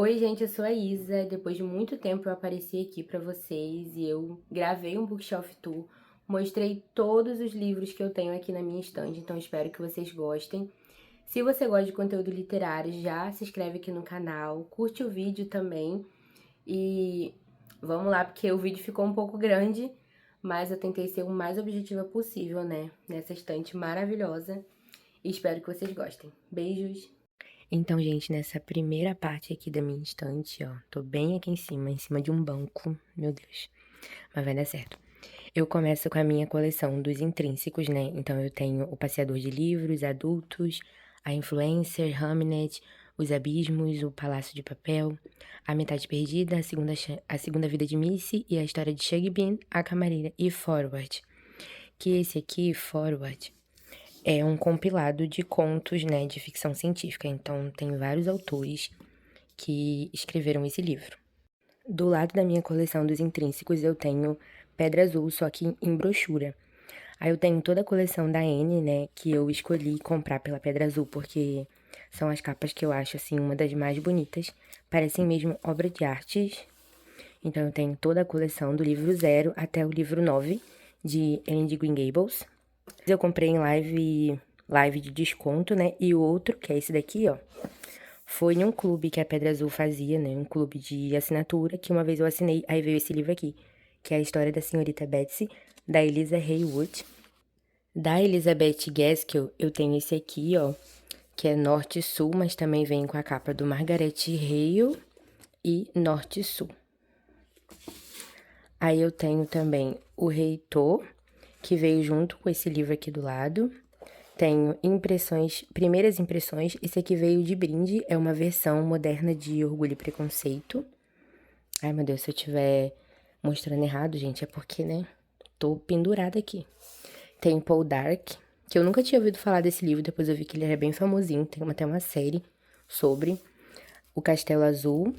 Oi, gente, eu sou a Isa. Depois de muito tempo eu apareci aqui pra vocês e eu gravei um Bookshelf Tour. Mostrei todos os livros que eu tenho aqui na minha estante, então espero que vocês gostem. Se você gosta de conteúdo literário, já se inscreve aqui no canal, curte o vídeo também. E vamos lá, porque o vídeo ficou um pouco grande, mas eu tentei ser o mais objetiva possível, né? Nessa estante maravilhosa. E espero que vocês gostem. Beijos! Então, gente, nessa primeira parte aqui da minha estante, ó, tô bem aqui em cima de um banco, meu Deus, mas vai dar certo. Eu começo com a minha coleção dos intrínsecos, né? Então, eu tenho O Passeador de Livros, Adultos, A Influencer, Hamnet, Os Abismos, O Palácio de Papel, A Metade Perdida, a segunda Vida de Missy e a História de Chug Bean, A Camareira e Forward. Que esse aqui, Forward, é um compilado de contos, né, de ficção científica. Então, tem vários autores que escreveram esse livro. Do lado da minha coleção dos intrínsecos, eu tenho Pedra Azul, só que em brochura. Aí eu tenho toda a coleção da N, né, que eu escolhi comprar pela Pedra Azul, porque são as capas que eu acho, assim, uma das mais bonitas. Parecem mesmo obra de artes. Então, eu tenho toda a coleção do livro 0 até o livro 9, de Anne Green Gables. Eu comprei em live de desconto, né? E o outro, que é esse daqui, ó, foi em um clube que a Pedra Azul fazia, né? Um clube de assinatura, que uma vez eu assinei, aí veio esse livro aqui, que é a história da senhorita Betsy, da Eliza Haywood. Da Elizabeth Gaskell, eu tenho esse aqui, ó, que é Norte e Sul, mas também vem com a capa do Margaret Hale e Norte e Sul. Aí eu tenho também o Reitor, que veio junto com esse livro aqui do lado. Tenho primeiras impressões. Esse aqui veio de brinde, é uma versão moderna de Orgulho e Preconceito. Ai, meu Deus, se eu estiver mostrando errado, gente, é porque, né, tô pendurada aqui. Tem Paul Dark, que eu nunca tinha ouvido falar desse livro, depois eu vi que ele era bem famosinho, tem até uma série sobre O Castelo Azul,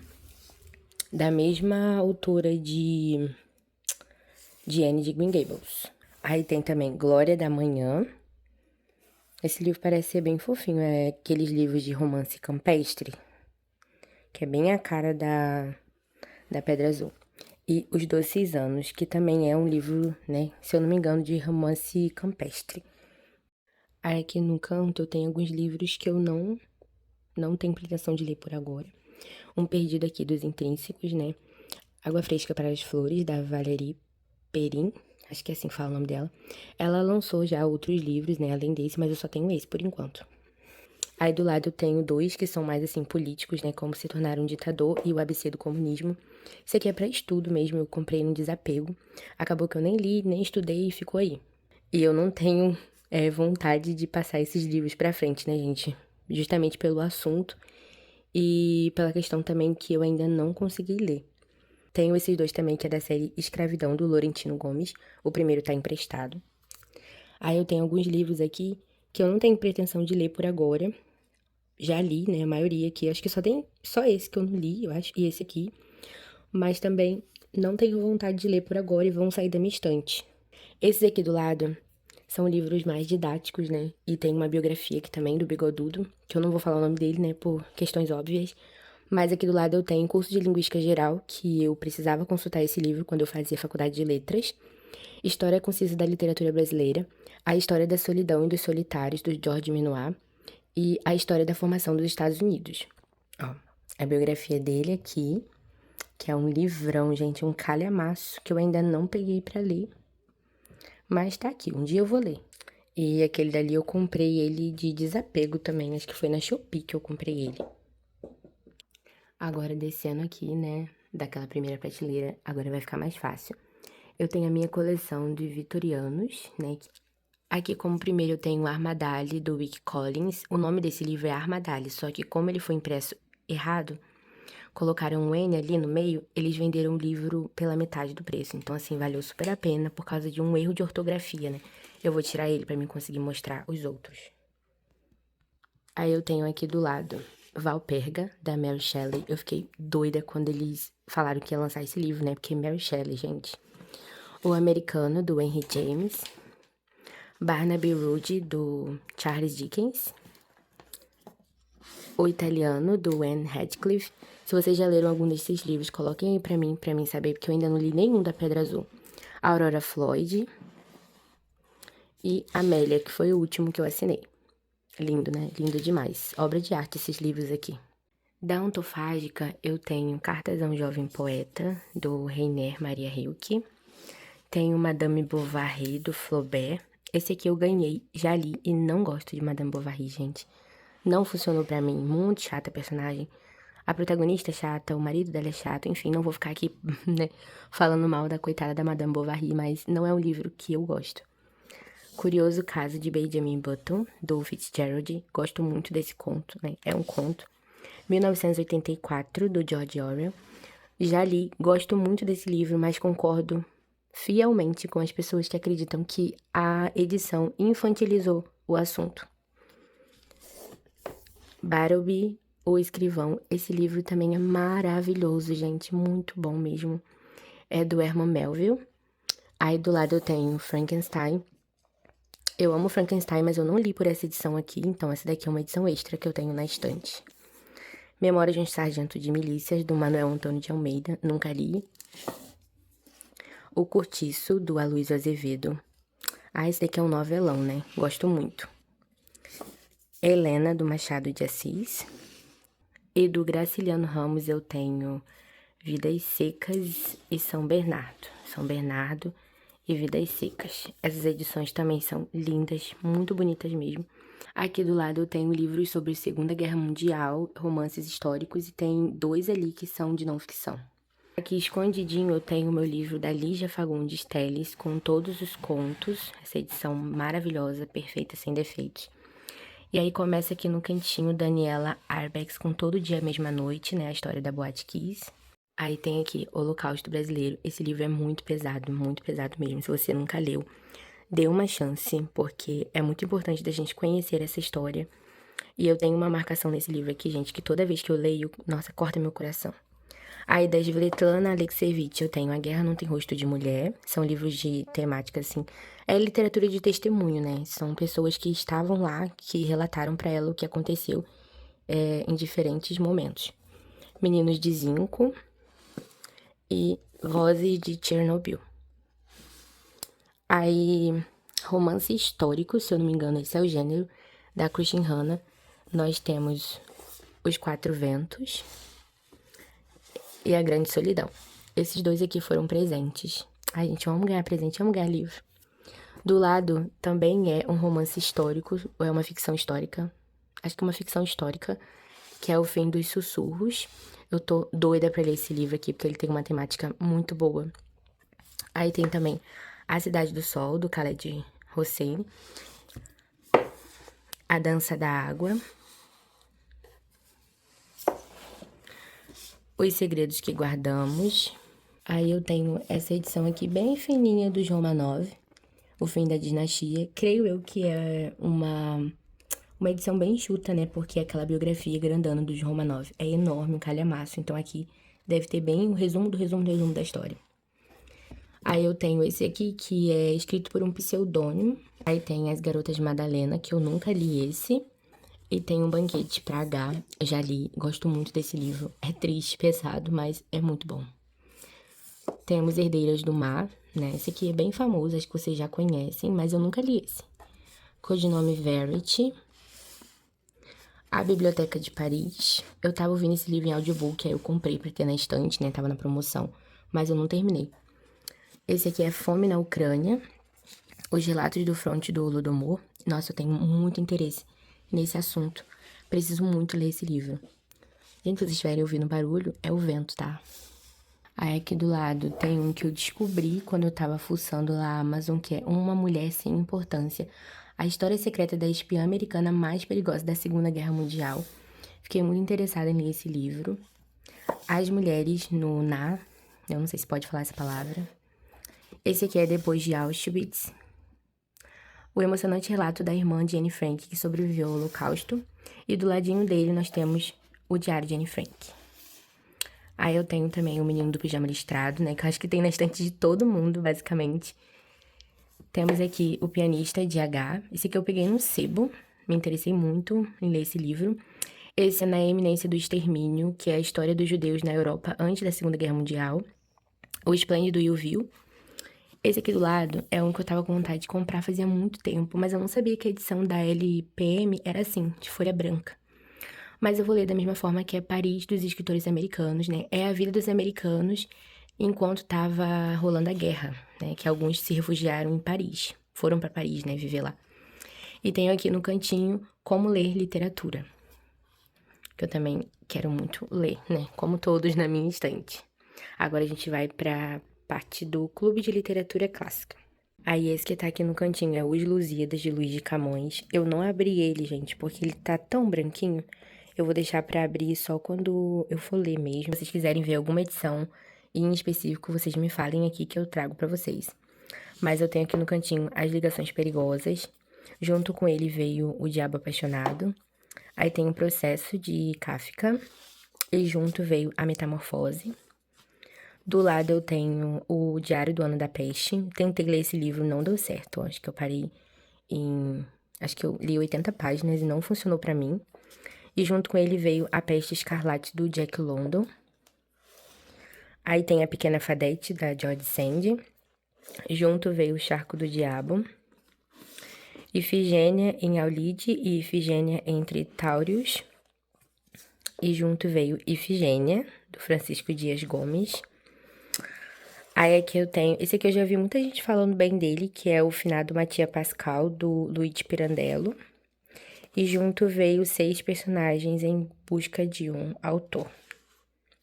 da mesma autora de Anne de Green Gables. Aí tem também Glória da Manhã. Esse livro parece ser bem fofinho, é aqueles livros de romance campestre, que é bem a cara da Pedra Azul. E Os Doces Anos, que também é um livro, né, se eu não me engano, de romance campestre. Aí aqui no canto eu tenho alguns livros que eu não tenho pretensão de ler por agora. Um perdido aqui dos intrínsecos, né? Água Fresca para as Flores, da Valérie Perrin, acho que é assim que fala o nome dela. Ela lançou já outros livros, né, além desse, mas eu só tenho esse por enquanto. Aí do lado eu tenho dois que são mais, assim, políticos, né, como se tornar um ditador e o ABC do comunismo. Isso aqui é pra estudo mesmo, eu comprei no Desapego. Acabou que eu nem li, nem estudei e ficou aí. E eu não tenho vontade de passar esses livros pra frente, né, gente? Justamente pelo assunto e pela questão também que eu ainda não consegui ler. Tenho esses dois também, que é da série Escravidão, do Laurentino Gomes. O primeiro tá emprestado. Aí eu tenho alguns livros aqui que eu não tenho pretensão de ler por agora. Já li, né, a maioria aqui. Acho que só tem só esse que eu não li, eu acho, e esse aqui. Mas também não tenho vontade de ler por agora e vão sair da minha estante. Esses aqui do lado são livros mais didáticos, né? E tem uma biografia aqui também do Bigodudo, que eu não vou falar o nome dele, né, por questões óbvias. Mas aqui do lado eu tenho curso de Linguística Geral, que eu precisava consultar esse livro quando eu fazia faculdade de Letras. História Concisa da Literatura Brasileira, A História da Solidão e dos Solitários, do George Minoir, e A História da Formação dos Estados Unidos. Ó, a biografia dele aqui, que é um livrão, gente, um calhamaço, que eu ainda não peguei pra ler, mas tá aqui, um dia eu vou ler. E aquele dali eu comprei ele de Desapego também, acho que foi na Shopee que eu comprei ele. Agora, descendo aqui, né, daquela primeira prateleira, agora vai ficar mais fácil. Eu tenho a minha coleção de vitorianos, né. Aqui, como primeiro, eu tenho o Armadale, do Wick Collins. O nome desse livro é Armadale, só que como ele foi impresso errado, colocaram um N ali no meio, eles venderam o livro pela metade do preço. Então, assim, valeu super a pena por causa de um erro de ortografia, né. Eu vou tirar ele pra mim conseguir mostrar os outros. Aí eu tenho aqui do lado Valperga, da Mary Shelley. Eu fiquei doida quando eles falaram que ia lançar esse livro, né? Porque Mary Shelley, gente. O Americano, do Henry James. Barnaby Rudge, do Charles Dickens. O Italiano, do Anne Radcliffe. Se vocês já leram algum desses livros, coloquem aí pra mim saber, porque eu ainda não li nenhum da Pedra Azul. Aurora Floyd e Amélia, que foi o último que eu assinei. Lindo, né? Lindo demais. Obra de arte esses livros aqui. Da Ontofágica, eu tenho Cartas a um Jovem Poeta, do Rainer Maria Rilke. Tenho Madame Bovary, do Flaubert. Esse aqui eu ganhei, já li e não gosto de Madame Bovary, gente. Não funcionou pra mim, muito chata a personagem. A protagonista é chata, o marido dela é chato, enfim, não vou ficar aqui, né, falando mal da coitada da Madame Bovary, mas não é um livro que eu gosto. Curioso Caso de Benjamin Button, do Fitzgerald. Gosto muito desse conto, né? É um conto. 1984, do George Orwell. Já li, gosto muito desse livro, mas concordo fielmente com as pessoas que acreditam que a edição infantilizou o assunto. Bartleby, o Escrivão. Esse livro também é maravilhoso, gente. Muito bom mesmo. É do Herman Melville. Aí do lado eu tenho Frankenstein. Eu amo Frankenstein, mas eu não li por essa edição aqui, então essa daqui é uma edição extra que eu tenho na estante. Memórias de um Sargento de Milícias, do Manuel Antônio de Almeida. Nunca li. O Cortiço, do Aloysio Azevedo. Ah, esse daqui é um novelão, né? Gosto muito. Helena, do Machado de Assis. E do Graciliano Ramos eu tenho Vidas Secas e São Bernardo. São Bernardo e Vidas Secas. Essas edições também são lindas, muito bonitas mesmo. Aqui do lado eu tenho livros sobre Segunda Guerra Mundial, romances históricos, e tem 2 ali que são de não ficção. Aqui escondidinho eu tenho o meu livro da Lígia Fagundes Telles, com todos os contos, essa edição maravilhosa, perfeita, sem defeitos. E aí começa aqui no cantinho Daniela Arbex com Todo Dia Mesma Noite, né, a história da Boate Kiss. Aí tem aqui Holocausto Brasileiro. Esse livro é muito pesado mesmo. Se você nunca leu, dê uma chance, porque é muito importante da gente conhecer essa história. E eu tenho uma marcação nesse livro aqui, gente, que toda vez que eu leio, nossa, corta meu coração. Aí da Svetlana Alexievich eu tenho A Guerra Não Tem Rosto de Mulher. São livros de temática, assim, é literatura de testemunho, né? São pessoas que estavam lá, que relataram pra ela o que aconteceu em diferentes momentos. Meninos de Zinco e Vozes de Chernobyl. Aí, romance histórico, se eu não me engano, esse é o gênero, da Christine Hanna. Nós temos Os Quatro Ventos e A Grande Solidão. Esses 2 aqui foram presentes. Ai, gente, eu amo ganhar presente, eu amo ganhar livro. Do lado também é um romance histórico, ou é uma ficção histórica. Acho que é uma ficção histórica, que é O Fim dos Sussurros. Eu tô doida pra ler esse livro aqui, porque ele tem uma temática muito boa. Aí tem também A Cidade do Sol, do Khaled Hosseini. A Dança da Água. Os Segredos que Guardamos. Aí eu tenho essa edição aqui bem fininha dos Romanov, O Fim da Dinastia. Creio eu que é uma edição bem enxuta, né? Porque aquela biografia grandona dos Romanov é enorme, um calhamaço. Então aqui deve ter bem o resumo do resumo do resumo da história. Aí eu tenho esse aqui, que é escrito por um pseudônimo. Aí tem As Garotas de Madalena, que eu nunca li esse. E tem Um Banquete pra H, já li, gosto muito desse livro. É triste, pesado, mas é muito bom. Temos Herdeiras do Mar, né? Esse aqui é bem famoso, acho que vocês já conhecem, mas eu nunca li esse. Codinome Verity. A Biblioteca de Paris. Eu tava ouvindo esse livro em audiobook, aí eu comprei pra ter na estante, né? Tava na promoção, mas eu não terminei. Esse aqui é Fome na Ucrânia. Os Relatos do Fronte do Holodomor. Nossa, eu tenho muito interesse nesse assunto. Preciso muito ler esse livro. Gente, se vocês estiverem ouvindo barulho, é o vento, tá? Aí aqui do lado tem um que eu descobri quando eu tava fuçando lá na Amazon, que é Uma Mulher Sem Importância. A história secreta da espiã americana mais perigosa da Segunda Guerra Mundial. Fiquei muito interessada nesse livro. As Mulheres no Na. Eu não sei se pode falar essa palavra. Esse aqui é Depois de Auschwitz. O emocionante relato da irmã de Anne Frank, que sobreviveu ao Holocausto. E do ladinho dele nós temos o Diário de Anne Frank. Aí eu tenho também o Menino do Pijama Listrado, né? Que eu acho que tem na estante de todo mundo, basicamente. Temos aqui O Pianista de H. Esse aqui eu peguei no sebo. Me interessei muito em ler esse livro. Esse é Na Eminência do Extermínio, que é a história dos judeus na Europa antes da Segunda Guerra Mundial. O Esplêndido e o Vil. Esse aqui do lado é um que eu tava com vontade de comprar fazia muito tempo, mas eu não sabia que a edição da LPM era assim, de folha branca. Mas eu vou ler da mesma forma, que é Paris dos escritores americanos, né? É a vida dos americanos enquanto tava rolando a guerra, né? Que alguns se refugiaram em Paris. Foram pra Paris, né? Viver lá. E tenho aqui no cantinho Como Ler Literatura, que eu também quero muito ler, né? Como todos na minha estante. Agora a gente vai pra parte do Clube de Literatura Clássica. Aí esse que tá aqui no cantinho é Os Lusíadas, de Luís de Camões. Eu não abri ele, gente, porque ele tá tão branquinho. Eu vou deixar pra abrir só quando eu for ler mesmo. Se vocês quiserem ver alguma edição em específico, vocês me falem aqui que eu trago pra vocês. Mas eu tenho aqui no cantinho As Ligações Perigosas. Junto com ele veio O Diabo Apaixonado. Aí tem o Processo, de Kafka. E junto veio A Metamorfose. Do lado eu tenho o Diário do Ano da Peste. Tentei ler esse livro, não deu certo. Acho que eu parei em... Acho que eu li 80 páginas e não funcionou pra mim. E junto com ele veio A Peste Escarlate, do Jack London. Aí tem A Pequena Fadette, da George Sand. Junto veio O Charco do Diabo. Ifigênia em Aulide e Ifigênia entre Táurios. E junto veio Ifigênia, do Francisco Dias Gomes. Aí aqui eu tenho... Esse aqui eu já vi muita gente falando bem dele, que é o finado Mattia Pascal, do Luigi Pirandello. E junto veio 6 personagens em busca de um autor.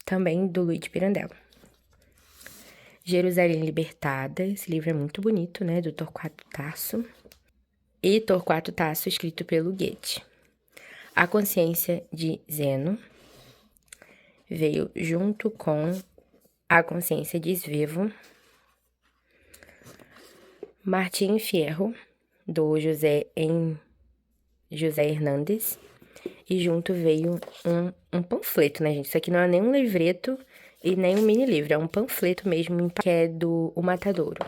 Também do Luigi Pirandello. Jerusalém Libertada. Esse livro é muito bonito, né? Do Torquato Tasso. E Torquato Tasso, escrito pelo Goethe. A Consciência, de Zeno. Veio junto com A Consciência, de Svevo. Martim Fierro, do José Hernandes. E junto veio um panfleto, né, gente? Isso aqui não é nem um livreto e nem um mini livro, é um panfleto mesmo, que é do O Matadouro.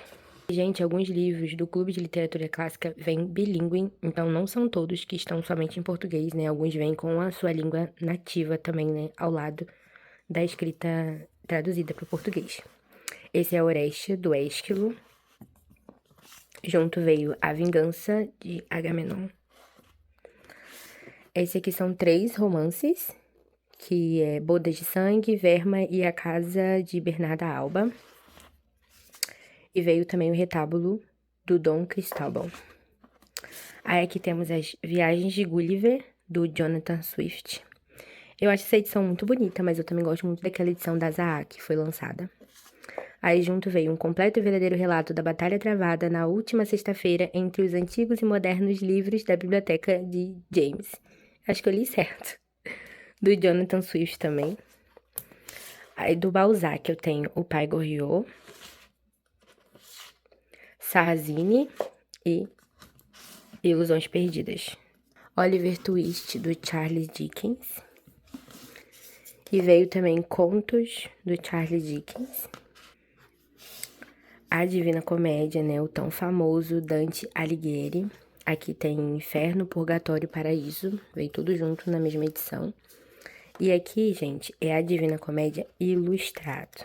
Gente, alguns livros do Clube de Literatura Clássica vêm bilíngue, então não são todos que estão somente em português, né? Alguns vêm com a sua língua nativa também, né? Ao lado da escrita traduzida para o português. Esse é Orestes, do Ésquilo. Junto veio A Vingança, de Agamenon. Esse aqui são 3 romances, que é Bodas de Sangue, Verma e A Casa de Bernarda Alba. E veio também o Retábulo, do Dom Cristóbal. Aí aqui temos As Viagens de Gulliver, do Jonathan Swift. Eu acho essa edição muito bonita, mas eu também gosto muito daquela edição da Zaha, que foi lançada. Aí junto veio Um Completo e Verdadeiro Relato da Batalha Travada na última sexta-feira entre os antigos e modernos livros da biblioteca de James. Acho que eu li certo. Do Jonathan Swift também. Aí do Balzac eu tenho O Pai Goriot, Sarrazine e Ilusões Perdidas. Oliver Twist, do Charles Dickens. E veio também Contos, do Charles Dickens. A Divina Comédia, né? O tão famoso Dante Alighieri. Aqui tem Inferno, Purgatório e Paraíso. Veio tudo junto na mesma edição. E aqui, gente, é a Divina Comédia ilustrado.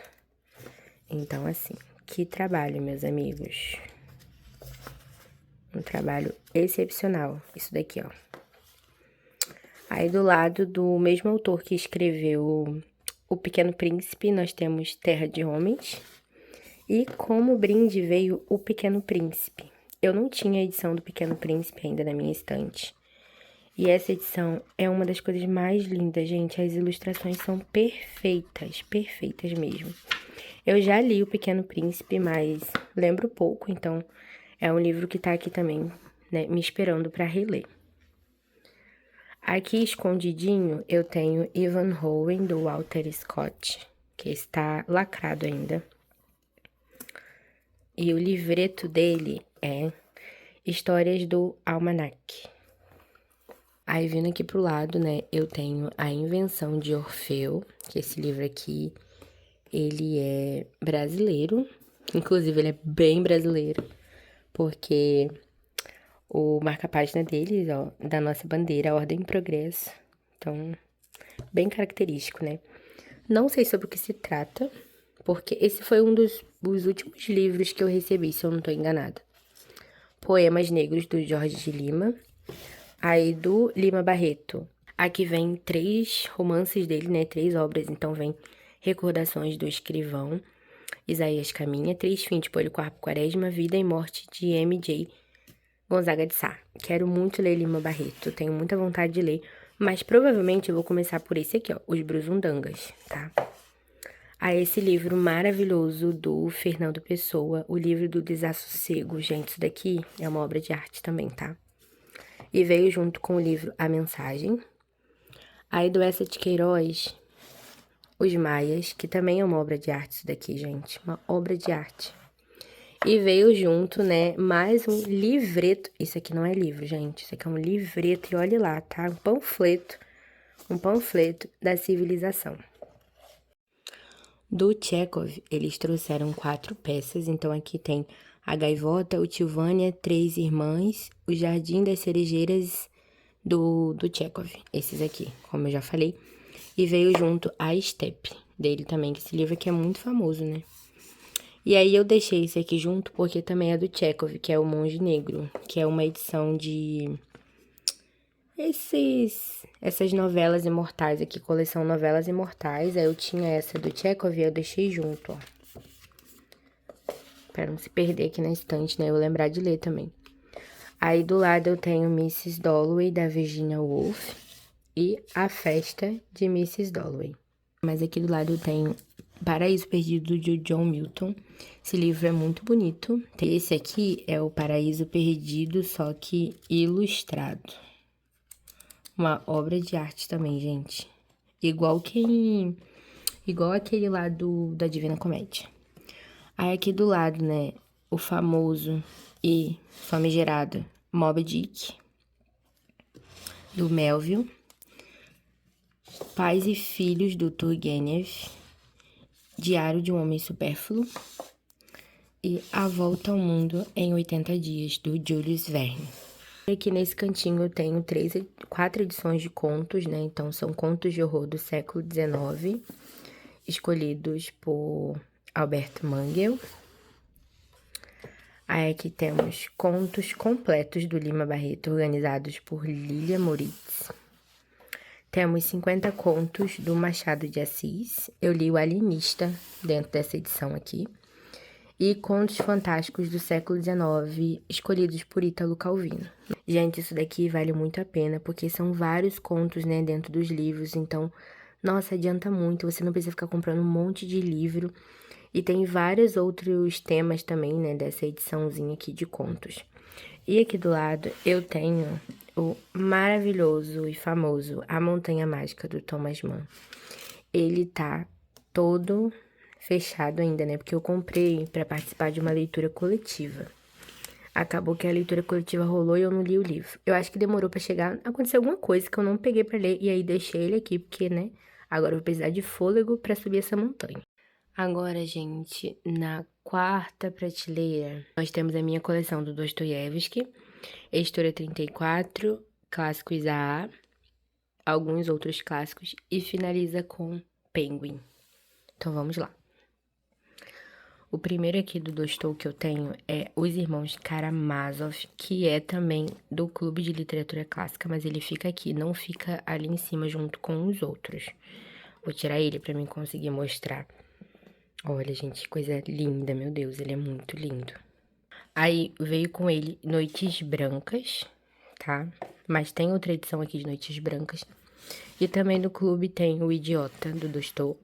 Então, assim, que trabalho, meus amigos. Um trabalho excepcional. Isso daqui, ó. Aí, do lado do mesmo autor que escreveu O Pequeno Príncipe, nós temos Terra de Homens. E como brinde veio O Pequeno Príncipe. Eu não tinha a edição do Pequeno Príncipe ainda na minha estante. E essa edição é uma das coisas mais lindas, gente. As ilustrações são perfeitas, perfeitas mesmo. Eu já li O Pequeno Príncipe, mas lembro pouco, então é um livro que tá aqui também, né, me esperando para reler. Aqui escondidinho eu tenho Ivanhoe, do Walter Scott, que está lacrado ainda. E o livreto dele é Histórias do Almanac. Aí, vindo aqui pro lado, né, eu tenho A Invenção de Orfeu, que esse livro aqui, ele é brasileiro. Inclusive, ele é bem brasileiro, porque o marca-página deles, ó, da nossa bandeira, Ordem e Progresso. Então, bem característico, né? Não sei sobre o que se trata, porque esse foi um dos últimos livros que eu recebi, se eu não tô enganada. Poemas Negros, do Jorge de Lima. Aí, do Lima Barreto. Aqui vem 3 romances dele, né? 3 obras. Então, vem Recordações do Escrivão, Isaías Caminha, 3 fins de Policarpo Quaresma, Vida e Morte de M.J. Gonzaga de Sá. Quero muito ler Lima Barreto, tenho muita vontade de ler, mas provavelmente eu vou começar por esse aqui, ó, Os Brusundangas, tá? A esse livro maravilhoso do Fernando Pessoa, o livro do Desassossego. Gente, isso daqui é uma obra de arte também, tá? E veio junto com o livro A Mensagem. Aí do Essa de Queiroz, Os Maias, que também é uma obra de arte isso daqui, gente. Uma obra de arte. E veio junto, né, mais um livreto. Isso aqui não é livro, gente. Isso aqui é um livreto. E olha lá, tá? Um panfleto da civilização. Do Tchekov, eles trouxeram 4 peças. Então, aqui tem A Gaivota, o Tio Vânia, 3 Irmãs, O Jardim das Cerejeiras do Tchekov. Esses aqui, como eu já falei. E veio junto A Estepe, dele também, que esse livro aqui é muito famoso, né? E aí eu deixei esse aqui junto porque também é do Tchekov, que é O Monge Negro, que é uma edição de essas novelas imortais aqui, coleção Novelas Imortais. Aí eu tinha essa do Tchekov e eu deixei junto, ó. Pra não se perder aqui na estante, né? Eu lembrar de ler também. Aí do lado eu tenho Mrs. Dalloway, da Virginia Woolf, e A Festa, de Mrs. Dalloway. Mas aqui do lado eu tenho Paraíso Perdido, de John Milton. Esse livro é muito bonito. Esse aqui é o Paraíso Perdido, só que ilustrado. Uma obra de arte também, gente. Igual aquele lá da Divina Comédia. Aí aqui do lado, né, o famoso e famigerado Moby Dick, do Melville. Pais e Filhos, do Turgenev. Diário de um Homem Supérfluo. E A Volta ao Mundo em 80 Dias, do Jules Verne. Aqui nesse cantinho eu tenho 4 edições de contos, né? Então, são contos de horror do século XIX, escolhidos por Albert Mangel. Aí aqui temos contos completos do Lima Barreto, organizados por Lilia Moritz. Temos 50 contos do Machado de Assis. Eu li O Alienista dentro dessa edição aqui. E contos fantásticos do século XIX, escolhidos por Ítalo Calvino. Gente, isso daqui vale muito a pena, porque são vários contos, né, dentro dos livros. Então, nossa, adianta muito. Você não precisa ficar comprando um monte de livro. E tem vários outros temas também, né, dessa ediçãozinha aqui de contos. E aqui do lado eu tenho o maravilhoso e famoso A Montanha Mágica, do Thomas Mann. Ele tá todo fechado ainda, né? Porque eu comprei para participar de uma leitura coletiva. Acabou que a leitura coletiva rolou e eu não li o livro. Eu acho que demorou para chegar. Aconteceu alguma coisa que eu não peguei para ler e aí deixei ele aqui, porque, né? Agora eu vou precisar de fôlego para subir essa montanha. Agora, gente, na 4ª prateleira, nós temos a minha coleção do Dostoiévski, Editora 34, clássicos A, alguns outros clássicos, e finaliza com Penguin. Então, vamos lá. O primeiro aqui do Dostoi que eu tenho é Os Irmãos Karamazov, que é também do Clube de Literatura Clássica, mas ele fica aqui, não fica ali em cima junto com os outros. Vou tirar ele pra mim conseguir mostrar. Olha, gente, que coisa linda, meu Deus, ele é muito lindo. Aí veio com ele Noites Brancas, tá? Mas tem outra edição aqui de Noites Brancas. E também no clube tem O Idiota, do Dostoi.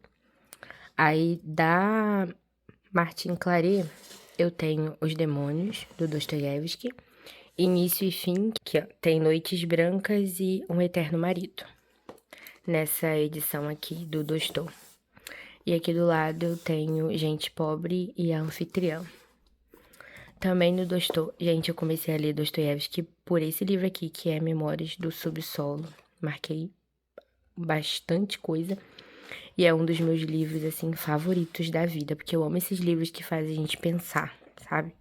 Aí da Martin Claret, eu tenho Os Demônios, do Dostoiévski. Início e Fim, que ó, tem Noites Brancas e Um Eterno Marido. Nessa edição aqui do Dostoi. E aqui do lado eu tenho Gente Pobre e A Anfitriã. Também no Dostoi, gente, eu comecei a ler Dostoiévski por esse livro aqui, que é Memórias do Subsolo. Marquei bastante coisa. E é um dos meus livros, assim, favoritos da vida, porque eu amo esses livros que fazem a gente pensar, sabe?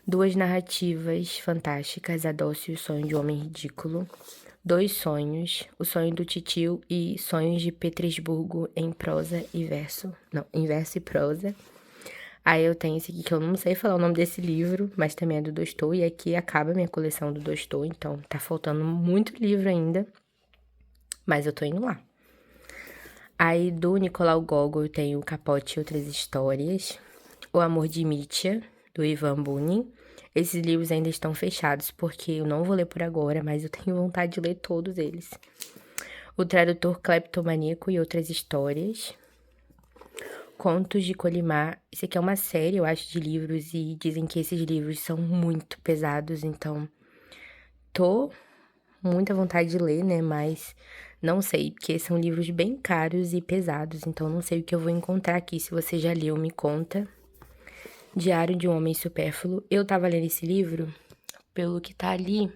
2 narrativas fantásticas, A Doce e o Sonho de um Homem Ridículo, Dois Sonhos, O Sonho do Titio e Sonhos de Petersburgo em prosa e verso. Não, em verso e prosa. Aí eu tenho esse aqui que eu não sei falar o nome desse livro, mas também é do Tolstói. E aqui acaba a minha coleção do Tolstói, então tá faltando muito livro ainda. Mas eu tô indo lá. Aí do Nicolau Gogol eu tenho Capote e Outras Histórias. O Amor de Mitya, do Ivan Bunin. Esses livros ainda estão fechados, porque eu não vou ler por agora, mas eu tenho vontade de ler todos eles. O Tradutor Cleptomaníaco e Outras Histórias. Contos de Colimar. Isso aqui é uma série, eu acho, de livros, e dizem que esses livros são muito pesados, então tô muita vontade de ler, né, mas não sei, porque são livros bem caros e pesados, então não sei o que eu vou encontrar aqui. Se você já leu, me conta. Diário de um Homem Supérfluo. Eu tava lendo esse livro, pelo que tá ali,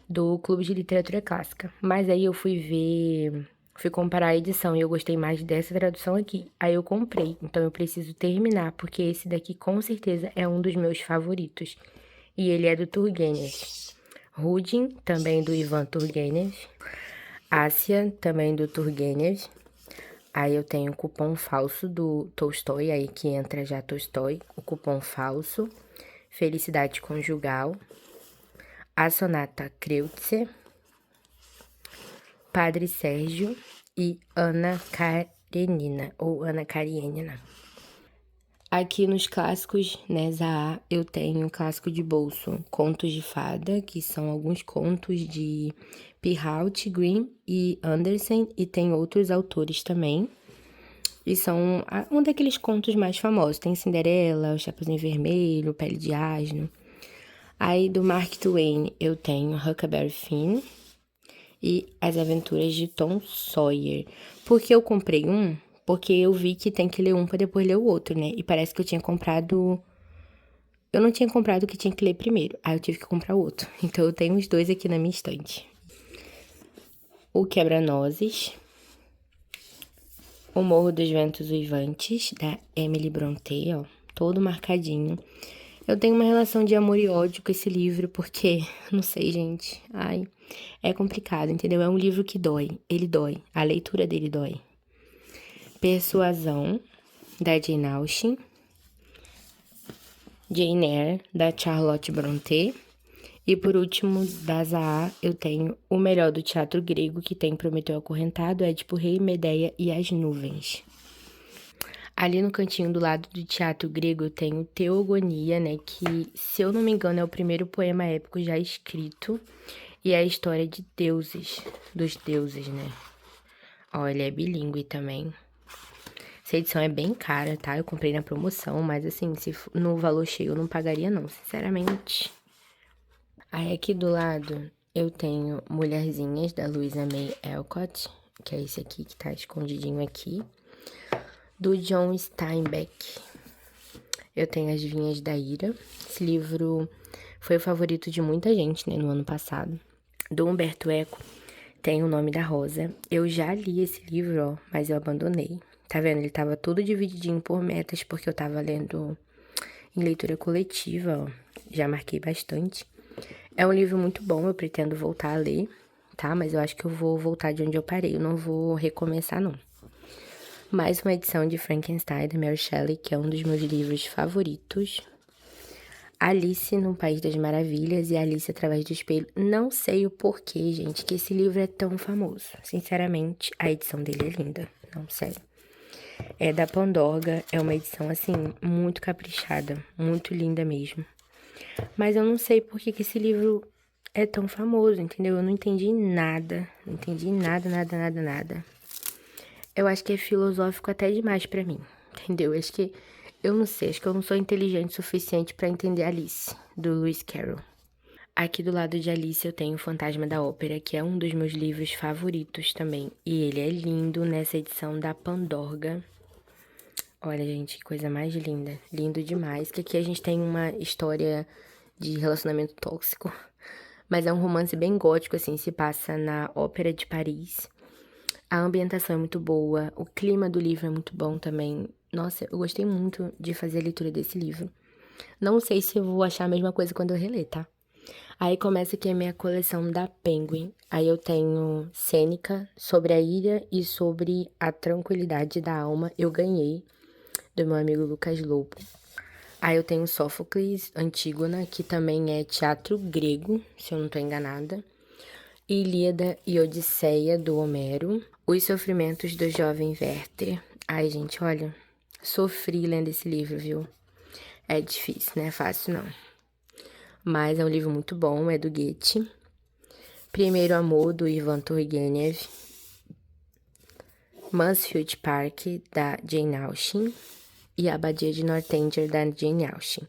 do Clube de Literatura Clássica. Mas aí eu fui comparar a edição e eu gostei mais dessa tradução aqui. Aí eu comprei, então eu preciso terminar, porque esse daqui com certeza é um dos meus favoritos. E ele é do Turgenev. Rudin, também do Ivan Turgenev. Ásia, também do Turgenev. Aí eu tenho o Cupom Falso do Tolstói, aí que entra já Tolstói. O Cupom Falso. Felicidade Conjugal. A Sonata Kreutzer. Padre Sérgio e Ana Karenina, ou Ana Karenina. Aqui nos clássicos, né, Zaha, eu tenho o clássico de bolso, Contos de Fada, que são alguns contos de Perrault, Grimm e Andersen, e tem outros autores também. E são um daqueles contos mais famosos. Tem Cinderela, O Chapeuzinho Vermelho, Pele de Asno. Aí do Mark Twain eu tenho Huckleberry Finn e As Aventuras de Tom Sawyer. Por que eu comprei um? Porque eu vi que tem que ler um pra depois ler o outro, né? E parece que eu tinha comprado... Eu não tinha comprado o que tinha que ler primeiro. Aí eu tive que comprar o outro. Então eu tenho os dois aqui na minha estante. O Quebra-Nozes. O Morro dos Ventos Uivantes, da Emily Brontë, ó. Todo marcadinho. Eu tenho uma relação de amor e ódio com esse livro, porque... Não sei, gente. Ai... É complicado, entendeu? É um livro que dói. Ele dói. A leitura dele dói. Persuasão, da Jane Austen. Jane Eyre, da Charlotte Brontë. E por último, da Zaha, eu tenho O Melhor do Teatro Grego, que tem Prometeu Acorrentado, Édipo Rei, Medeia e As Nuvens. Ali no cantinho do lado do teatro grego eu tenho Teogonia, né, que, se eu não me engano, é o primeiro poema épico já escrito. E é a história de deuses, dos deuses, né. Ó, ele é bilíngue também. Essa edição é bem cara, tá? Eu comprei na promoção, mas assim, se no valor cheio eu não pagaria não, sinceramente. Aí aqui do lado eu tenho Mulherzinhas, da Louisa May Alcott, que é esse aqui que tá escondidinho aqui. Do John Steinbeck, eu tenho As Vinhas da Ira. Esse livro foi o favorito de muita gente, né, no ano passado. Do Humberto Eco, tem O Nome da Rosa. Eu já li esse livro, ó, mas eu abandonei. Tá vendo? Ele tava todo divididinho por metas, porque eu tava lendo em leitura coletiva, ó. Já marquei bastante. É um livro muito bom, eu pretendo voltar a ler, tá? Mas eu acho que eu vou voltar de onde eu parei, eu não vou recomeçar, não. Mais uma edição de Frankenstein, da Mary Shelley, que é um dos meus livros favoritos. Alice no País das Maravilhas e Alice através do Espelho. Não sei o porquê, gente, que esse livro é tão famoso. Sinceramente, a edição dele é linda. Não, sério. É da Pandorga, é uma edição, assim, muito caprichada, muito linda mesmo. Mas eu não sei por que esse livro é tão famoso, entendeu? Eu não entendi nada, não entendi nada, nada, nada, nada. Eu acho que é filosófico até demais pra mim, entendeu? Acho que, eu não sei, acho que eu não sou inteligente o suficiente pra entender Alice, do Lewis Carroll. Aqui do lado de Alice eu tenho O Fantasma da Ópera, que é um dos meus livros favoritos também. E ele é lindo nessa edição da Pandorga. Olha, gente, que coisa mais linda. Lindo demais. Que aqui a gente tem uma história de relacionamento tóxico. Mas é um romance bem gótico, assim, se passa na Ópera de Paris. A ambientação é muito boa, o clima do livro é muito bom também. Nossa, eu gostei muito de fazer a leitura desse livro. Não sei se eu vou achar a mesma coisa quando eu reler, tá? Aí começa aqui a minha coleção da Penguin. Aí eu tenho Sêneca, sobre a ira e sobre a tranquilidade da alma. Eu ganhei do meu amigo Lucas Lobo. Aí eu tenho Sófocles, Antígona, que também é teatro grego, se eu não tô enganada. Ilíada e Odisseia, do Homero. Os Sofrimentos do Jovem Werther. Ai, gente, olha, sofri lendo esse livro, viu? É difícil, não é fácil, não. Mas é um livro muito bom, é do Goethe. Primeiro Amor, do Ivan Turgenev. Mansfield Park, da Jane Austen. E A Abadia de Northanger, da Jane Austen.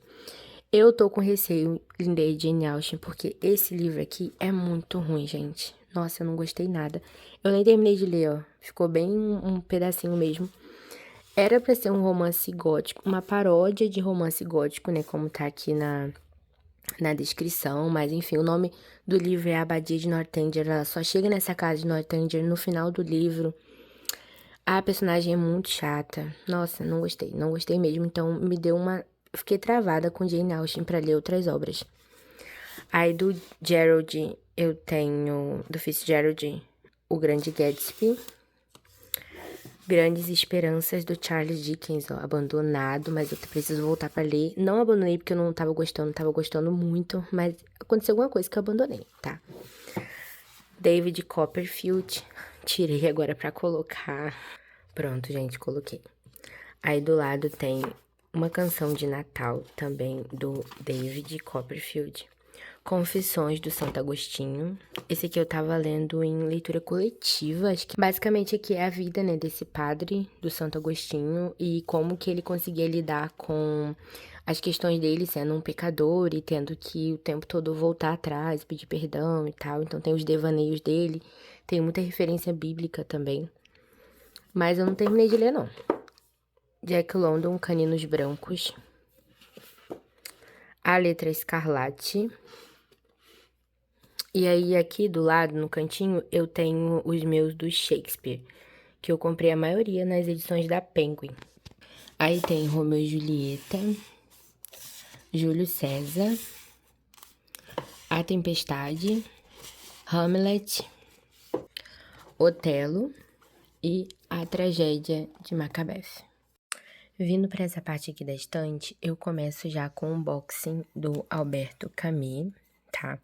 Eu tô com receio em ler Jane Austen, porque esse livro aqui é muito ruim, gente. Nossa, eu não gostei nada. Eu nem terminei de ler, ó. Ficou bem um pedacinho mesmo. Era pra ser um romance gótico, uma paródia de romance gótico, né? Como tá aqui na descrição. Mas, enfim, o nome do livro é A Abadia de Northanger. Ela só chega nessa casa de Northanger no final do livro. A personagem é muito chata. Nossa, não gostei. Não gostei mesmo. Então, me deu uma... Fiquei travada com Jane Austen pra ler outras obras. Aí, do Gerald, eu tenho... Do Fitzgerald, O Grande Gatsby. Grandes Esperanças, do Charles Dickens, ó. Abandonado, mas eu preciso voltar pra ler. Não abandonei porque eu não tava gostando muito. Mas aconteceu alguma coisa que eu abandonei, tá? David Copperfield. Tirei agora pra colocar. Pronto, gente, coloquei. Aí do lado tem Uma Canção de Natal, também do David Copperfield. Confissões do Santo Agostinho. Esse aqui eu tava lendo em leitura coletiva. Acho que basicamente aqui é a vida, né, desse padre do Santo Agostinho e como que ele conseguia lidar com as questões dele sendo um pecador e tendo que o tempo todo voltar atrás, pedir perdão e tal. Então tem os devaneios dele, tem muita referência bíblica também. Mas eu não terminei de ler, não. Jack London, Caninos Brancos. A Letra Escarlate. E aí, aqui do lado, no cantinho, eu tenho os meus do Shakespeare, que eu comprei a maioria nas edições da Penguin. Aí tem Romeu e Julieta, Júlio César, A Tempestade, Hamlet, Otelo e A Tragédia de Macbeth. Vindo para essa parte aqui da estante, eu começo já com o unboxing do Alberto Camus, tá?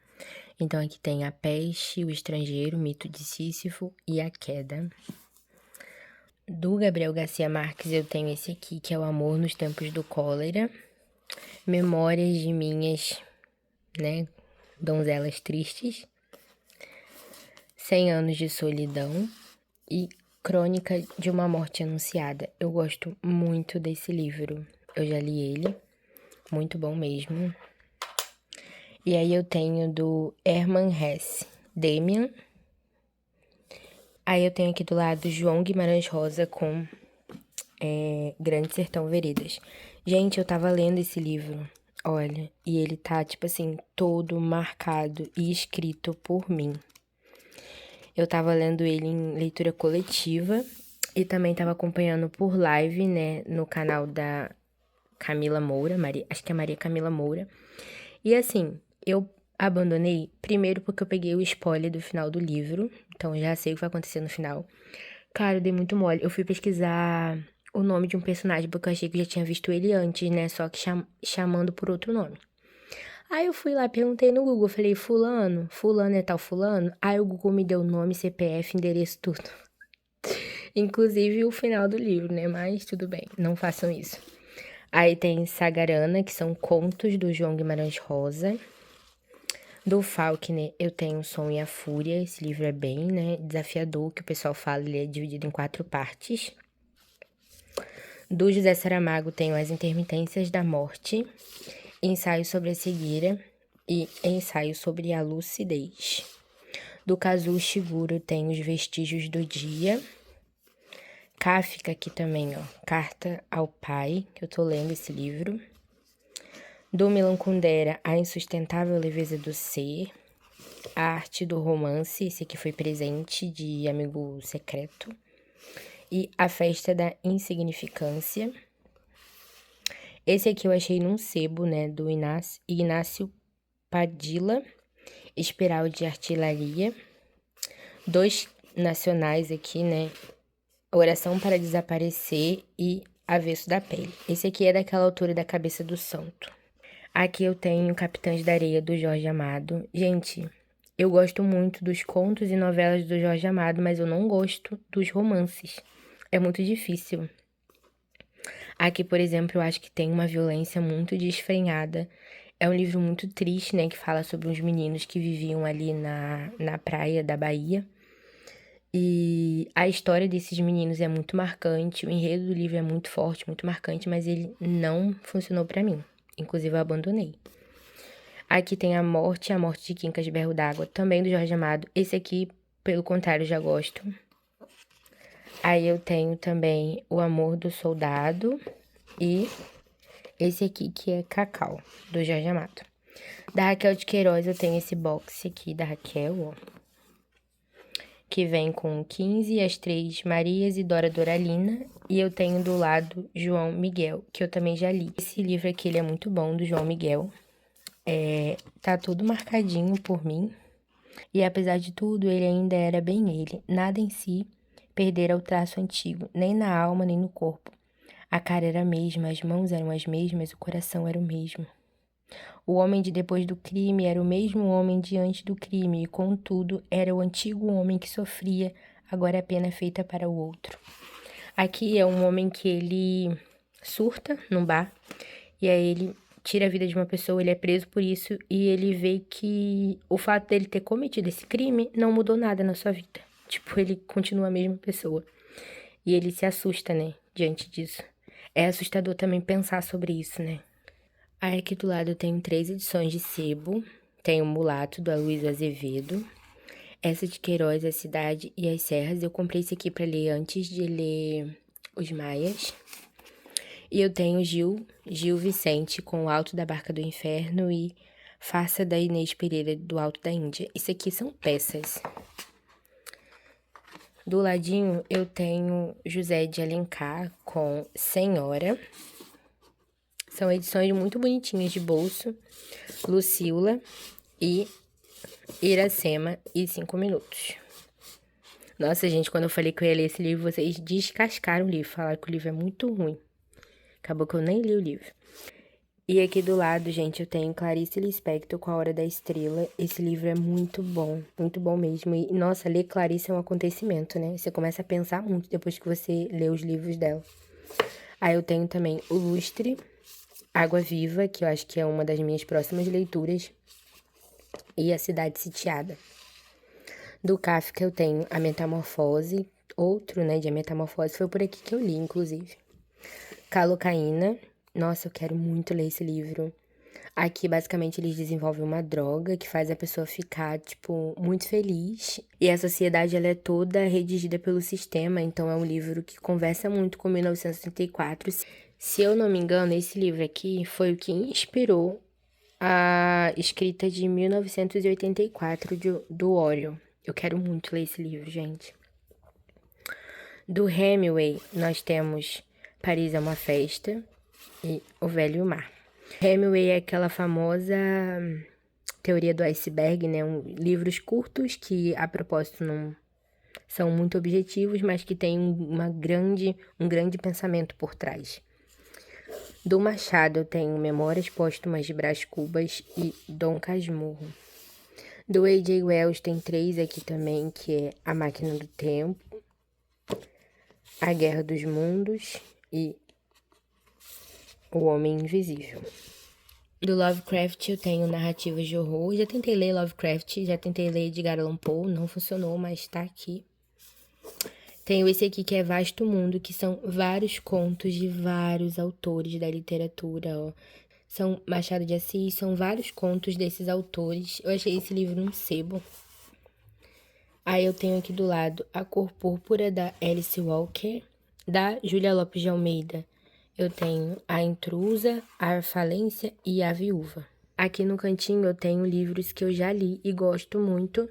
Então, aqui tem A Peste, O Estrangeiro, Mito de Sísifo e A Queda. Do Gabriel Garcia Marques, eu tenho esse aqui, que é O Amor nos Tempos do Cólera. Memórias de Minhas, né, Donzelas Tristes. 100 Anos de Solidão e Crônica de uma Morte Anunciada. Eu gosto muito desse livro. Eu já li ele, muito bom mesmo. E aí eu tenho do Hermann Hesse, Demian. Aí eu tenho aqui do lado João Guimarães Rosa com Grande Sertão Veredas. Gente, eu tava lendo esse livro, olha, e ele tá, tipo assim, todo marcado e escrito por mim. Eu tava lendo ele em leitura coletiva e também tava acompanhando por live, né, no canal da Camila Moura, acho que é Maria Camila Moura. E assim, eu abandonei primeiro porque eu peguei o spoiler do final do livro, então eu já sei o que vai acontecer no final. Cara, eu dei muito mole. Eu fui pesquisar o nome de um personagem porque eu achei que eu já tinha visto ele antes, né, só que chamando por outro nome. Aí eu fui lá, perguntei no Google, falei, fulano é tal fulano? Aí o Google me deu nome, CPF, endereço, tudo. Inclusive o final do livro, né? Mas tudo bem, não façam isso. Aí tem Sagarana, que são contos do João Guimarães Rosa. Do Faulkner, eu tenho O Som e a Fúria. Esse livro é bem, né, desafiador, que o pessoal fala, ele é dividido em 4 partes. Do José Saramago, tenho As Intermitências da Morte, Ensaio sobre a Cegueira e Ensaio sobre a Lucidez. Do Kazuo Ishiguro, tenho Os Vestígios do Dia. Kafka aqui também, ó, Carta ao Pai, que eu tô lendo esse livro. Do Milan Kundera, A Insustentável Leveza do Ser. A Arte do Romance, esse aqui foi presente de Amigo Secreto. E A Festa da Insignificância. Esse aqui eu achei num sebo, né, do Ignácio Padilha, Espiral de Artilharia. 2 nacionais aqui, né? Oração para Desaparecer e Avesso da Pele. Esse aqui é daquela autora da Cabeça do Santo. Aqui eu tenho Capitães da Areia, do Jorge Amado. Gente, eu gosto muito dos contos e novelas do Jorge Amado, mas eu não gosto dos romances. É muito difícil. Aqui, por exemplo, eu acho que tem uma violência muito desfrenhada. É um livro muito triste, né? Que fala sobre uns meninos que viviam ali na praia da Bahia. E a história desses meninos é muito marcante, o enredo do livro é muito forte, muito marcante, mas ele não funcionou pra mim. Inclusive, eu abandonei. Aqui tem A Morte de Quincas Berro d'Água, também do Jorge Amado. Esse aqui, pelo contrário, já gosto. Aí eu tenho também O Amor do Soldado e esse aqui que é Cacau, do Jorge Amado. Da Raquel de Queiroz eu tenho esse box aqui da Raquel, ó, que vem com 15, as 3 Marias e Dora Doralina. E eu tenho do lado João Miguel, que eu também já li. Esse livro aqui, ele é muito bom, do João Miguel. Tá tudo marcadinho por mim. E apesar de tudo, ele ainda era bem ele. Nada em si perdera o traço antigo, nem na alma, nem no corpo. A cara era a mesma, as mãos eram as mesmas, o coração era o mesmo. O homem de depois do crime era o mesmo homem de antes do crime, e contudo, era o antigo homem que sofria, agora a pena feita para o outro. Aqui é um homem que ele surta num bar, e aí ele tira a vida de uma pessoa, ele é preso por isso, e ele vê que o fato dele ter cometido esse crime não mudou nada na sua vida. Tipo, ele continua a mesma pessoa. E ele se assusta, né, diante disso. É assustador também pensar sobre isso, né? Aí aqui do lado eu tenho 3 edições de sebo. Tenho o Mulato, do Aloysio Azevedo. Essa de Queiroz, A Cidade e as Serras. Eu comprei esse aqui pra ler antes de ler Os Maias. E eu tenho Gil Vicente, com O Alto da Barca do Inferno e Farsa, da Inês Pereira, do Alto da Índia. Isso aqui são peças. Do ladinho eu tenho José de Alencar, com Senhora. São edições muito bonitinhas de bolso. Lucila e Iracema e 5 minutos. Nossa, gente, quando eu falei que eu ia ler esse livro, vocês descascaram o livro. Falaram que o livro é muito ruim. Acabou que eu nem li o livro. E aqui do lado, gente, eu tenho Clarice Lispector com A Hora da Estrela. Esse livro é muito bom mesmo. E, nossa, ler Clarice é um acontecimento, né? Você começa a pensar muito depois que você lê os livros dela. Aí eu tenho também O Lustre, Água Viva, que eu acho que é uma das minhas próximas leituras, e A Cidade Sitiada. Do Kafka eu tenho A Metamorfose, outro, né, de A Metamorfose, foi por aqui que eu li, inclusive. Calocaína, nossa, eu quero muito ler esse livro. Aqui, basicamente, eles desenvolvem uma droga que faz a pessoa ficar, tipo, muito feliz. E a sociedade, ela é toda redigida pelo sistema, então é um livro que conversa muito com 1934. Se eu não me engano, esse livro aqui foi o que inspirou a escrita de 1984 do Orwell. Eu quero muito ler esse livro, gente. Do Hemingway, nós temos Paris é uma Festa e O Velho e o Mar. Hemingway é aquela famosa teoria do iceberg, né? Livros curtos que, a propósito, não são muito objetivos, mas que têm um grande pensamento por trás. Do Machado, eu tenho Memórias Póstumas de Brás Cubas e Dom Casmurro. Do A.J. Wells tem 3 aqui também, que é A Máquina do Tempo, A Guerra dos Mundos e O Homem Invisível. Do Lovecraft eu tenho Narrativas de Horror. Já tentei ler Lovecraft, já tentei ler Edgar Allan Poe, não funcionou, mas tá aqui. Tenho esse aqui que é Vasto Mundo, que são vários contos de vários autores da literatura, ó. São Machado de Assis, são vários contos desses autores. Eu achei esse livro um sebo. Aí eu tenho aqui do lado A Cor Púrpura, da Alice Walker. Da Júlia Lopes de Almeida, eu tenho A Intrusa, A Falência e A Viúva. Aqui no cantinho eu tenho livros que eu já li e gosto muito,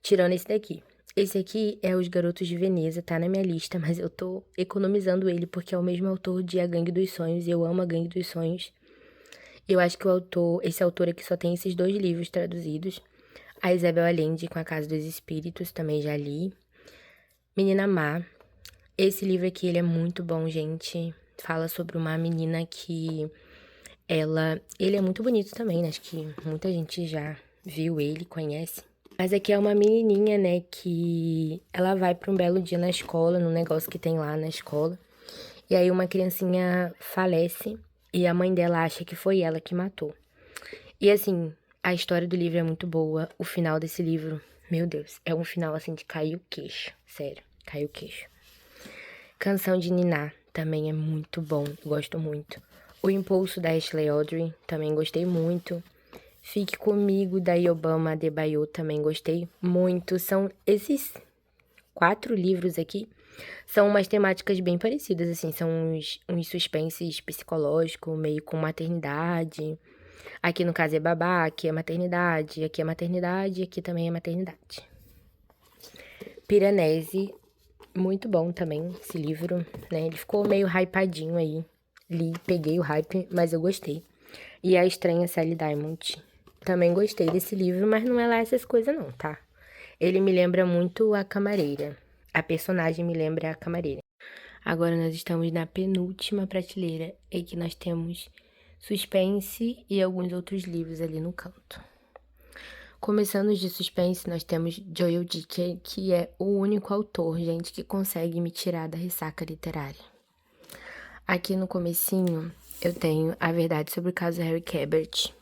tirando esse daqui. Esse aqui é Os Garotos de Veneza, tá na minha lista, mas eu tô economizando ele porque é o mesmo autor de A Gangue dos Sonhos e eu amo A Gangue dos Sonhos. Eu acho que esse autor aqui só tem esses 2 livros traduzidos. A Isabel Allende, com A Casa dos Espíritos, também já li. Menina Má. Esse livro aqui, ele é muito bom, gente. Fala sobre uma menina que ele é muito bonito também, né? Acho que muita gente já viu ele, conhece. Mas aqui é uma menininha, né, que ela vai para um belo dia na escola, no negócio que tem lá na escola. E aí uma criancinha falece e a mãe dela acha que foi ela que matou. E assim, a história do livro é muito boa. O final desse livro, meu Deus, é um final assim de cair o queixo. Sério, caiu o queixo. Canção de Niná também é muito bom, gosto muito. O Impulso da Ashley Audrey, também gostei muito. Fique Comigo, da Yobama Adebayo, também gostei muito. São esses 4 livros aqui, são umas temáticas bem parecidas, assim, são uns suspenses psicológicos, meio com maternidade. Aqui no caso é babá, aqui é maternidade, aqui também é maternidade. Piranesi, muito bom também esse livro, né? Ele ficou meio hypadinho aí. Peguei o hype, mas eu gostei. E A Estranha Sally Diamond. Também gostei desse livro, mas não é lá essas coisas não, tá? Ele me lembra muito a camareira. A personagem me lembra a camareira. Agora nós estamos na penúltima prateleira e que nós temos suspense e alguns outros livros ali no canto. Começando os de suspense, nós temos Joel Dicker, que é o único autor, gente, que consegue me tirar da ressaca literária. Aqui no comecinho, eu tenho A Verdade sobre o Caso Harry Quebert.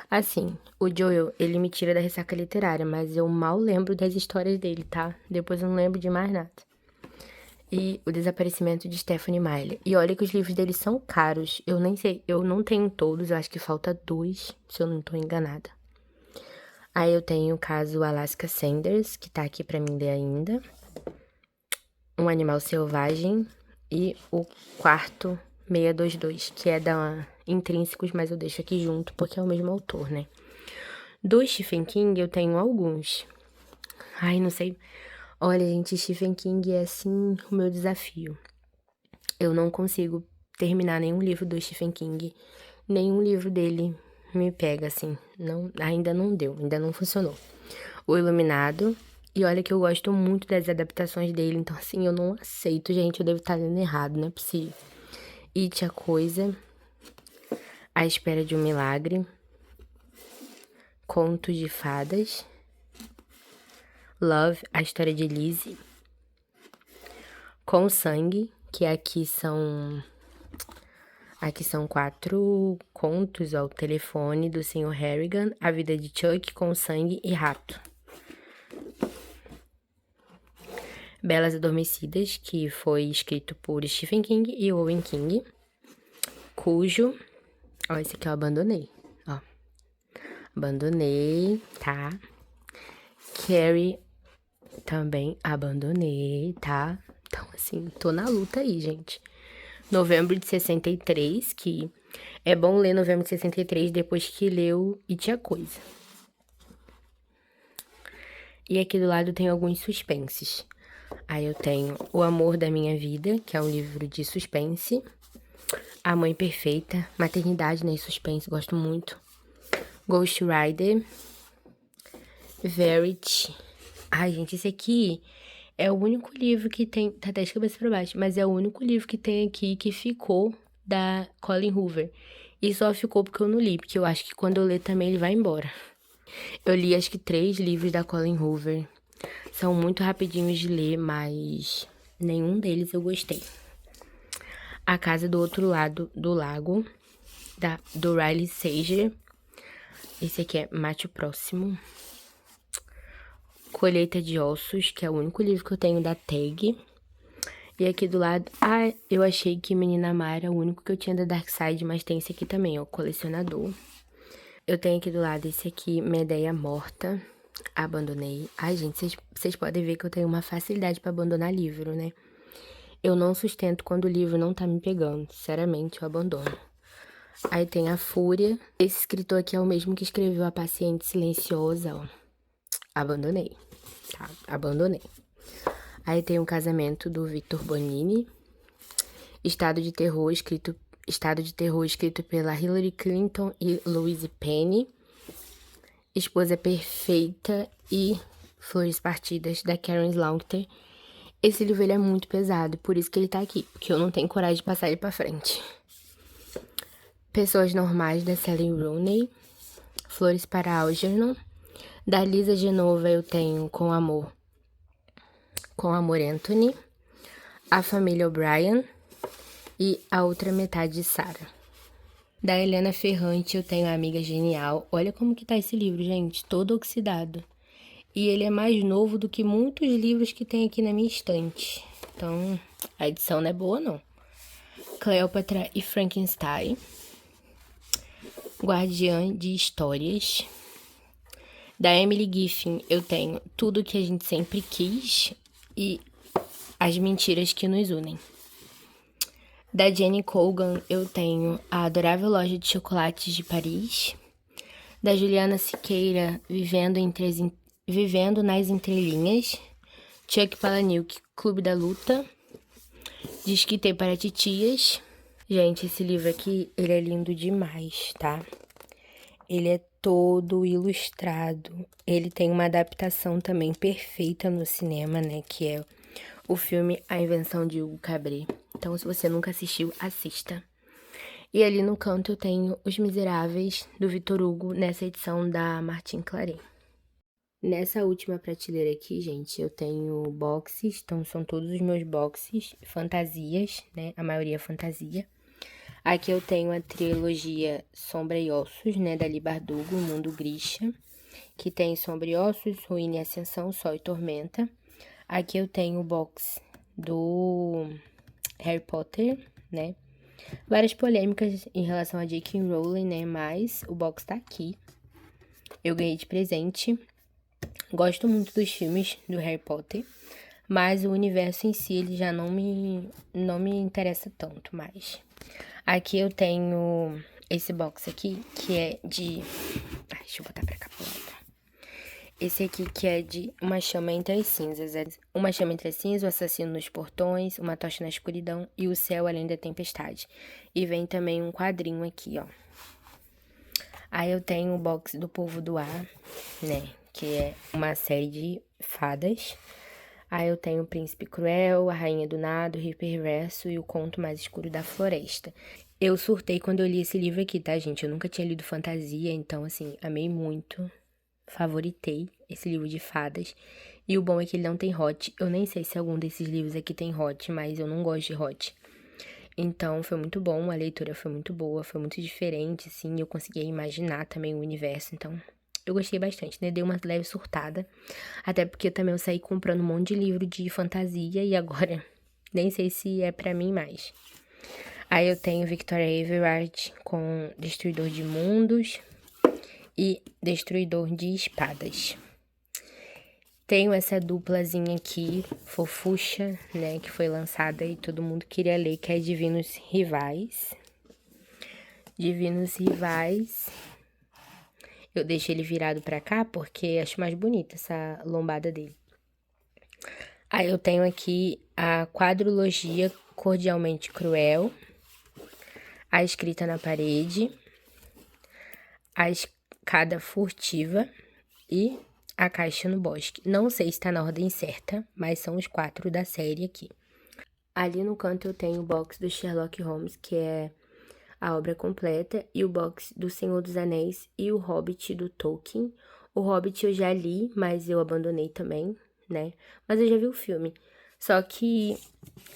Assim, o Joel, ele me tira da ressaca literária, mas eu mal lembro das histórias dele, tá? Depois eu não lembro de mais nada. E O Desaparecimento de Stephanie Meyer. E olha que os livros dele são caros. Eu nem sei, eu não tenho todos, eu acho que falta 2, se eu não tô enganada. Aí eu tenho o caso Alaska Sanders, que tá aqui pra mim ler ainda. Um Animal Selvagem. E o quarto 622, que é da Intrínsecos, mas eu deixo aqui junto porque é o mesmo autor, né? Do Stephen King eu tenho alguns. Ai, não sei. Olha, gente, Stephen King é assim o meu desafio. Eu não consigo terminar nenhum livro do Stephen King. Nenhum livro dele me pega, assim. Não, ainda não deu, ainda não funcionou. O Iluminado. E olha que eu gosto muito das adaptações dele. Então, assim, eu não aceito, gente. Eu devo estar lendo errado, não é possível. It, a Coisa. A Espera de um Milagre. Contos de Fadas. Love, a história de Lizzie. Com Sangue, que aqui são 4 contos ao telefone do Sr. Harrigan, A Vida de Chuck, Com Sangue e Rato. Belas Adormecidas, que foi escrito por Stephen King e Owen King. Cujo, ó, esse aqui eu abandonei, ó. Abandonei, tá? Carrie, também abandonei, tá? Então, assim, tô na luta aí, gente. Novembro de 63, que é bom ler Novembro de 63 depois que leu E Tinha Coisa. E aqui do lado tem alguns suspenses. Aí eu tenho O Amor da Minha Vida, que é um livro de suspense. A Mãe Perfeita, maternidade, né, e suspense, gosto muito. Ghost Rider. Verity. Ai, gente, esse aqui é o único livro que tem, tá até de cabeça pra baixo, mas é o único livro que tem aqui que ficou da Colin Hoover. E só ficou porque eu não li, porque eu acho que quando eu ler também ele vai embora. Eu li acho que 3 livros da Colin Hoover. São muito rapidinhos de ler, mas nenhum deles eu gostei. A Casa do Outro Lado do Lago, do Riley Sager. Esse aqui é Mate o Próximo. Colheita de Ossos, que é o único livro que eu tenho da Tag. E aqui do lado, eu achei que Menina Má era o único que eu tinha da Dark Side, mas tem esse aqui também, ó, Colecionador. Eu tenho aqui do lado esse aqui, Medeia Morta, abandonei. Ai, gente, vocês podem ver que eu tenho uma facilidade pra abandonar livro, né? Eu não sustento quando o livro não tá me pegando, sinceramente, eu abandono. Aí tem A Fúria. Esse escritor aqui é o mesmo que escreveu A Paciente Silenciosa, ó. Abandonei, tá? Abandonei. Aí tem Um Casamento, do Victor Bonini. Estado de Terror, escrito Estado de Terror, escrito pela Hillary Clinton e Louise Penny. Esposa Perfeita e Flores Partidas, da Karen Slaughter. Esse livro ele é muito pesado, por isso que ele tá aqui, porque eu não tenho coragem de passar ele pra frente. Pessoas Normais, da Sally Rooney. Flores para Algernon. Da Lisa Genova eu tenho Com Amor Anthony. A Família O'Brien e A Outra Metade de Sarah. Da Helena Ferrante eu tenho A Amiga Genial. Olha como que tá esse livro, gente, todo oxidado. E ele é mais novo do que muitos livros que tem aqui na minha estante. Então, a edição não é boa, não. Cleópatra e Frankenstein. Guardiã de Histórias. Da Emily Giffin eu tenho Tudo que a gente sempre quis e As Mentiras que nos unem. Da Jenny Colgan eu tenho A Adorável Loja de Chocolates de Paris. Da Juliana Siqueira, Vivendo nas Entrelinhas. Chuck Palahniuk, Clube da Luta. Disquitê para Titias. Gente, esse livro aqui, ele é lindo demais, tá? Ele é todo ilustrado. Ele tem uma adaptação também perfeita no cinema, né? Que é o filme A Invenção de Hugo Cabret. Então, se você nunca assistiu, assista. E ali no canto eu tenho Os Miseráveis, do Victor Hugo, nessa edição da Martin Claret. Nessa última prateleira aqui, gente, eu tenho boxes, então são todos os meus boxes, fantasias, né? A maioria é fantasia. Aqui eu tenho a trilogia Sombra e Ossos, né? Da Leigh Bardugo, Mundo Grisha, que tem Sombra e Ossos, Ruína e Ascensão, Sol e Tormenta. Aqui eu tenho o box do Harry Potter, né? Várias polêmicas em relação a J.K. Rowling, né? Mas o box tá aqui. Eu ganhei de presente. Gosto muito dos filmes do Harry Potter, mas o universo em si, ele já não me interessa tanto mais. Aqui eu tenho esse box aqui, que é de... Ai, deixa eu botar pra cá pro lado. Esse aqui que é de Uma Chama Entre as Cinzas. Uma Chama Entre as Cinzas, O Assassino nos Portões, Uma Tocha na Escuridão e O Céu Além da Tempestade. E vem também um quadrinho aqui, ó. Aí eu tenho o box do Povo do Ar, né? Que é uma série de fadas. Aí eu tenho o Príncipe Cruel, A Rainha do Nado, o Hiperverso e o Conto Mais Escuro da Floresta. Eu surtei quando eu li esse livro aqui, tá, gente? Eu nunca tinha lido fantasia, então, assim, amei muito. Favoritei esse livro de fadas. E o bom é que ele não tem hot. Eu nem sei se algum desses livros aqui tem hot, mas eu não gosto de hot. Então, foi muito bom, a leitura foi muito boa, foi muito diferente, assim, eu conseguia imaginar também o universo, então eu gostei bastante, né? Dei uma leve surtada, até porque também eu saí comprando um monte de livro de fantasia e agora nem sei se é pra mim mais. Aí eu tenho Victoria Everard com Destruidor de Mundos e Destruidor de Espadas. Tenho essa duplazinha aqui, fofucha, né, que foi lançada e todo mundo queria ler, que é Divinos Rivais. Divinos Rivais. Eu deixo ele virado pra cá porque acho mais bonita essa lombada dele. Aí eu tenho aqui a quadrologia Cordialmente Cruel, A Escrita na Parede, A Escada Furtiva e A Caixa no Bosque. Não sei se tá na ordem certa, mas são os 4 da série aqui. Ali no canto eu tenho o box do Sherlock Holmes, que é a obra completa, e o box do Senhor dos Anéis e o Hobbit do Tolkien. O Hobbit eu já li, mas eu abandonei também, né? Mas eu já vi o filme. Só que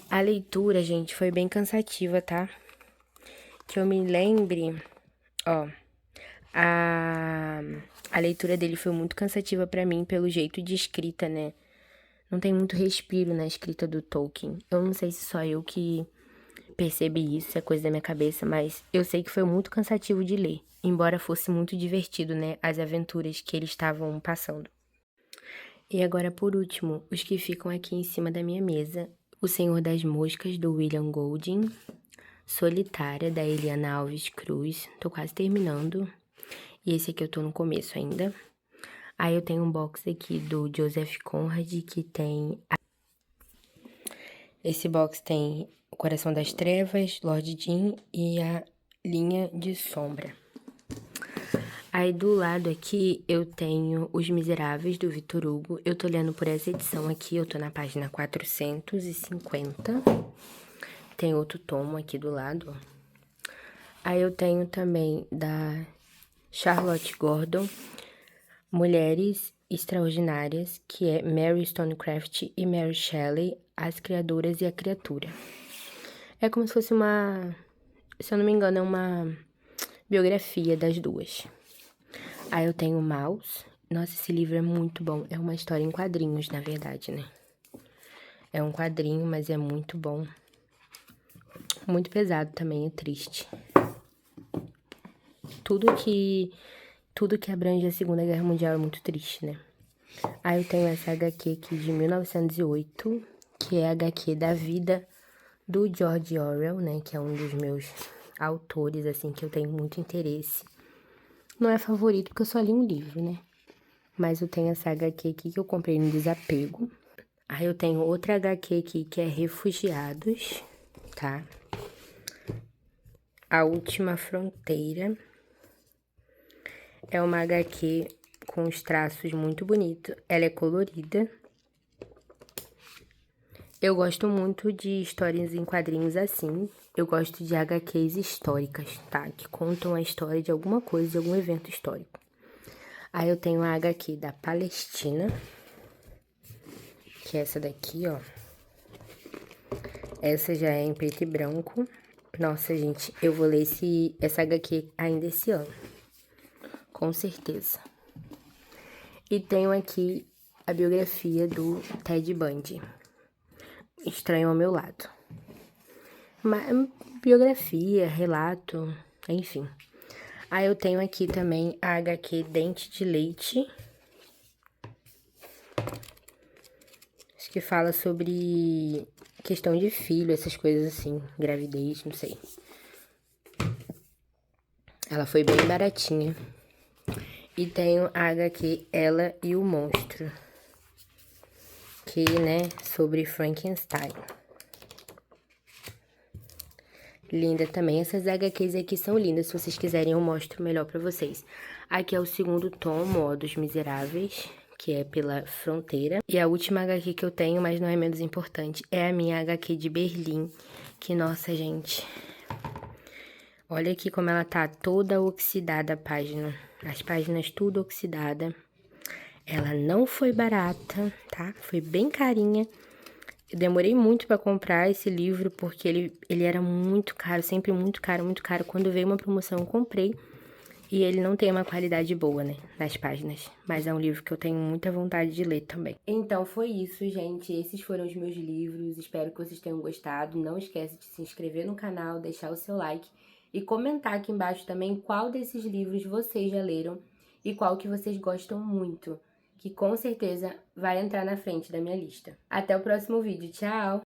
a leitura, gente, foi bem cansativa, tá? Que eu me lembre, ó, a leitura dele foi muito cansativa pra mim pelo jeito de escrita, né? Não tem muito respiro na escrita do Tolkien. Eu não sei se só eu que percebi isso, é coisa da minha cabeça, mas eu sei que foi muito cansativo de ler, embora fosse muito divertido, né, as aventuras que eles estavam passando. E agora, por último, os que ficam aqui em cima da minha mesa: O Senhor das Moscas, do William Golding, Solitária, da Eliana Alves Cruz, tô quase terminando, e esse aqui eu tô no começo ainda. Aí eu tenho um box aqui do Joseph Conrad, que tem... Esse box tem O Coração das Trevas, Lord Jim e a Linha de Sombra. Aí do lado aqui eu tenho Os Miseráveis, do Victor Hugo. Eu tô lendo por essa edição aqui, eu tô na página 450. Tem outro tomo aqui do lado, ó. Aí eu tenho também da Charlotte Gordon, Mulheres Extraordinárias, que é Mary Stonecraft e Mary Shelley, As Criadoras e a Criatura. É como se fosse uma, se eu não me engano, é uma biografia das duas. Aí eu tenho Maus. Nossa, esse livro é muito bom. É uma história em quadrinhos, na verdade, né? É um quadrinho, mas é muito bom. Muito pesado também, é triste. Tudo que abrange a Segunda Guerra Mundial é muito triste, né? Aí eu tenho essa HQ aqui de 1908, que é a HQ da vida do George Orwell, né? Que é um dos meus autores, assim, que eu tenho muito interesse. Não é favorito, porque eu só li um livro, né? Mas eu tenho essa HQ aqui que eu comprei no Desapego. Aí eu tenho outra HQ aqui que é Refugiados, tá? A Última Fronteira. É uma HQ com os traços muito bonitos. Ela é colorida. Eu gosto muito de histórias em quadrinhos assim. Eu gosto de HQs históricas, tá? Que contam a história de alguma coisa, de algum evento histórico. Aí eu tenho a HQ da Palestina, que é essa daqui, ó. Essa já é em preto e branco. Nossa, gente, eu vou ler essa HQ ainda esse ano. Com certeza. E tenho aqui a biografia do Ted Bundy. Estranho ao meu lado. Biografia, relato, enfim. Aí eu tenho aqui também a HQ Dente de Leite. Acho que fala sobre questão de filho, essas coisas assim, gravidez, não sei. Ela foi bem baratinha. E tenho a HQ Ela e o Monstro, que, né, sobre Frankenstein. Linda também. Essas HQs aqui são lindas. Se vocês quiserem, eu mostro melhor pra vocês. Aqui é o segundo tomo, ó, dos Miseráveis, que é Pela Fronteira. E a última HQ que eu tenho, mas não é menos importante, é a minha HQ de Berlim. Que, nossa, gente... Olha aqui como ela tá toda oxidada a página. As páginas tudo oxidada. Ela não foi barata, tá? Foi bem carinha. Eu demorei muito pra comprar esse livro, porque ele era muito caro, sempre muito caro, muito caro. Quando veio uma promoção, eu comprei. E ele não tem uma qualidade boa, né, nas páginas. Mas é um livro que eu tenho muita vontade de ler também. Então foi isso, gente. Esses foram os meus livros. Espero que vocês tenham gostado. Não esquece de se inscrever no canal, deixar o seu like. E comentar aqui embaixo também qual desses livros vocês já leram e qual que vocês gostam muito, que com certeza vai entrar na frente da minha lista. Até o próximo vídeo, tchau!